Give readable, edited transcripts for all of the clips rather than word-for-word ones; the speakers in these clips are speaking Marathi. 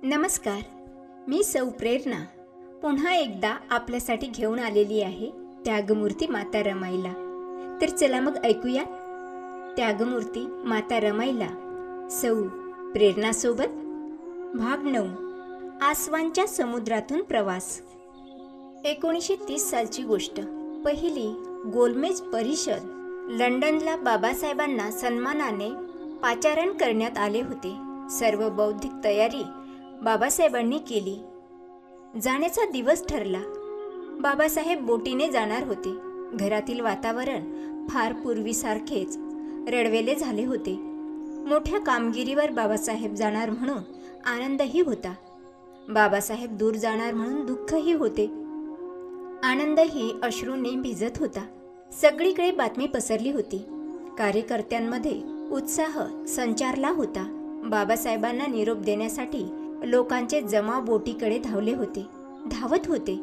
नमस्कार, मी सौ प्रेरणा पुन्हा एकदा आपल्यासाठी घेऊन आलेली आहे त्यागमूर्ती माता रमाईला. तर चला मग ऐकूया त्यागमूर्ती माता रमाईला सौ प्रेरणासोबत. भाग 9. आसवांच्या समुद्रातून प्रवास. 1930 सालची गोष्ट. पहिली गोलमेज परिषद. लंडनला बाबासाहेबांना सन्मानाने पाचारण करण्यात आले होते. सर्व बौद्धिक तयारी बाबासाहेबांनी केली. जाण्याचा दिवस ठरला. बाबासाहेब बोटीने जाणार होते. घरातील वातावरण फार पूर्वीसारखेच रडवेले झाले होते. मोठ्या कामगिरीवर बाबासाहेब जाणार म्हणून आनंदही होता. बाबासाहेब दूर जाणार म्हणून दुःखही होते. आनंदही अश्रूंनी भिजत होता. सगळीकडे बातमी पसरली होती. कार्यकर्त्यांमध्ये उत्साह संचारला होता. बाबासाहेबांना निरोप देण्यासाठी लोकांचे जमाव बोटीकडे धावत होते.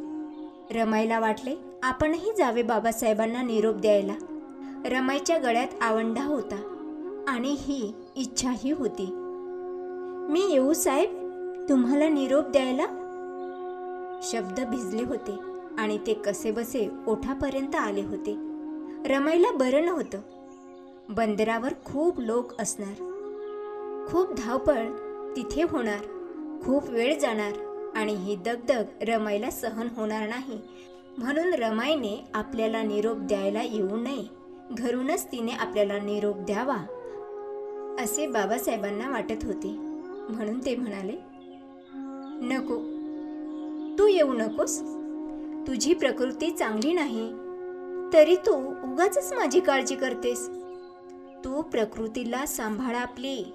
रमाईला वाटले आपणही जावे बाबासाहेबांना निरोप द्यायला. रमाईच्या गळ्यात आवंढा होता आणि ही इच्छाही होती. मी येऊ साहेब तुम्हाला निरोप द्यायला. शब्द भिजले होते आणि ते कसेबसे ओठापर्यंत आले होते. रमाईला बरं नव्हतं. बंदरावर खूप लोक असणार, खूप धावपळ तिथे होणार, खूप वेळ जाणार आणि ही दगदग रमाईला सहन होणार नाही. म्हणून रमाईने आपल्याला निरोप द्यायला येऊ नये, घरूनच तिने आपल्याला निरोप द्यावा असे बाबासाहेबांना वाटत होते. म्हणून ते म्हणाले, नको, तू येऊ नकोस. तुझी प्रकृती चांगली नाही तरी तू उगाचच माझी काळजी करतेस. तू प्रकृतीला सांभाळ आपली.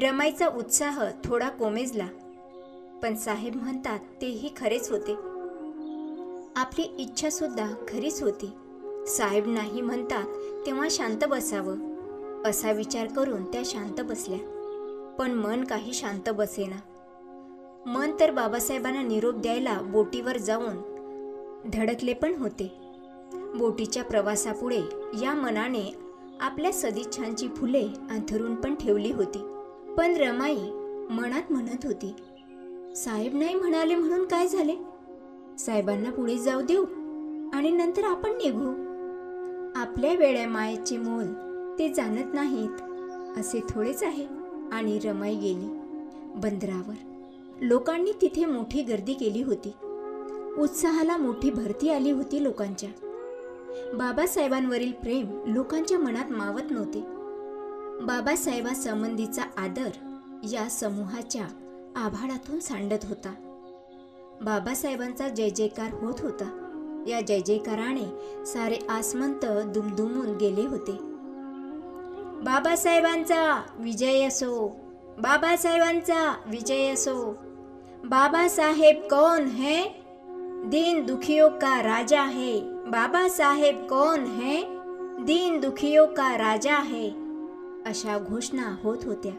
रमाईचा उत्साह थोडा कोमेजला. पण साहेब म्हणतात तेही खरेच होते. आपली इच्छा सुद्धा खरीच होती. साहेब नाही म्हणतात तेव्हा शांत बसावं असा विचार करून त्या शांत बसल्या. पण मन काही शांत बसेना. मन तर बाबासाहेबांना निरोप द्यायला बोटीवर जाऊन धडकले पण होते. बोटीच्या प्रवासापुढे या मनाने आपल्या सदिच्छांची फुले अंथरून पण ठेवली होती. पण रमाई मनात म्हणत होती, साहेब नाही म्हणाले म्हणून काय झाले? साहेबांना पुढे जाऊ देऊ आणि नंतर आपण निघू. आपल्या वेड्या मायेचे मोल ते जाणत नाहीत असे थोडेच आहे. आणि रमाई गेली. बंदरावर लोकांनी तिथे मोठी गर्दी केली होती. उत्साहाला मोठी भरती आली होती लोकांच्या. बाबासाहेबांवरील प्रेम लोकांच्या मनात मावत नव्हते. बाबासाहेबांसंबंधीचा आदर या समूहाच्या आभाळातून सांडत होता. बाबासाहेबांचा जय जयकार होत होता. या जय जयकाराने सारे आसमंत दुमदुमून गेले होते. बाबासाहेबांचा विजय असो, बाबासाहेबांचा विजय असो. बाबासाहेब कौन है? दीन दुखियों का राजा है. बाबासाहेब कौन है? दीन दुखियों का राजा है. अशा घोषणा होत होत्या.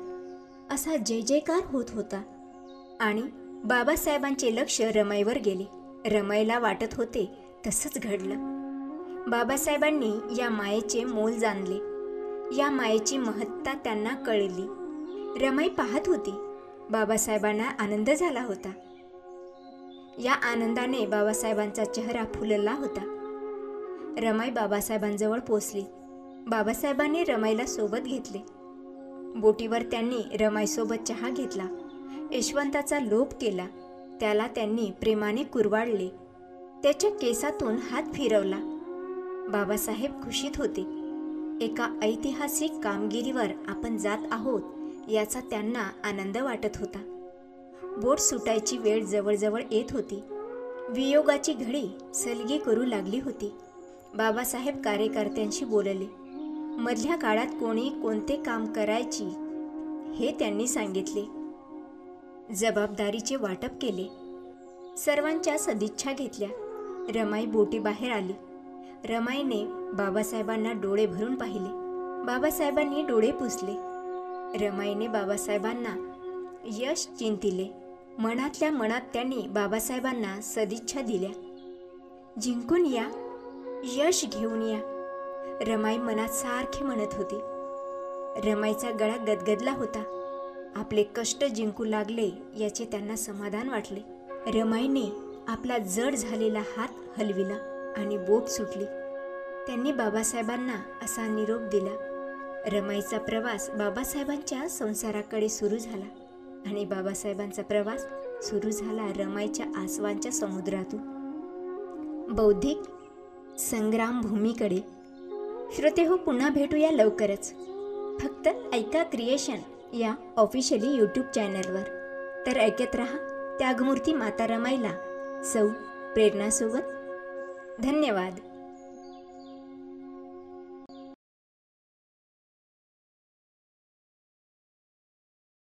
असा जय जयकार होत होता. आणि बाबासाहेबांचे लक्ष रमाईवर गेले. रमाईला वाटत होते तसंच घडलं. बाबासाहेबांनी या मायेचे मोल जाणले. या मायेची महत्ता त्यांना कळली. रमाई पाहत होती. बाबासाहेबांना आनंद झाला होता. या आनंदाने बाबासाहेबांचा चेहरा फुलला होता. रमाई बाबासाहेबांजवळ पोचली. बाबासाहेबांनी रमाईला सोबत घेतले. बोटीवर त्यांनी रमाईसोबत चहा घेतला. यशवंताचा लोभ केला. त्याला त्यांनी प्रेमाने कुरवाडले. त्याच्या केसातून हात फिरवला. बाबासाहेब खुशीत होते. एका ऐतिहासिक कामगिरीवर आपण जात आहोत याचा त्यांना आनंद वाटत होता. बोट सुटायची वेळ जवळजवळ येत होती. वियोगाची घडी सलगी करू लागली होती. बाबासाहेब कार्यकर्त्यांशी बोलले. मधल्या काळात कोणी कोणते काम करायची हे त्यांनी सांगितले. जबाबदारीचे वाटप केले. सर्वांच्या सदिच्छा घेतल्या. रमाई बोटी बाहेर आली. रमाईने बाबासाहेबांना डोळे भरून पाहिले. बाबासाहेबांनी डोळे पुसले. रमाईने बाबासाहेबांना यश चिंतिले. मनातल्या मनात त्यांनी बाबासाहेबांना सदिच्छा दिल्या. जिंकून या, यश घेऊन या, रमाई मनात सारखे म्हणत होती. रमाईचा गळा गदगदला होता. आपले कष्ट जिंकू लागले याचे त्यांना समाधान वाटले. रमाईने आपला जड झालेला हात हलविला आणि बोट सुटली. त्यांनी बाबासाहेबांना असा निरोप दिला. रमाईचा प्रवास बाबासाहेबांच्या संसाराकडे सुरू झाला आणि बाबासाहेबांचा प्रवास सुरू झाला रमाईच्या आसवांच्या समुद्रातून, बौद्धिक संग्राम भूमीकडे. श्रोते हो, पुन्हा भेटूया लवकरच. फक्त ऐका क्रिएशन या ऑफिशियली यूट्यूब चॅनलवर. तर ऐकत रहा त्यागमूर्ती माता रमाईला सौ प्रेरणासोबत. धन्यवाद.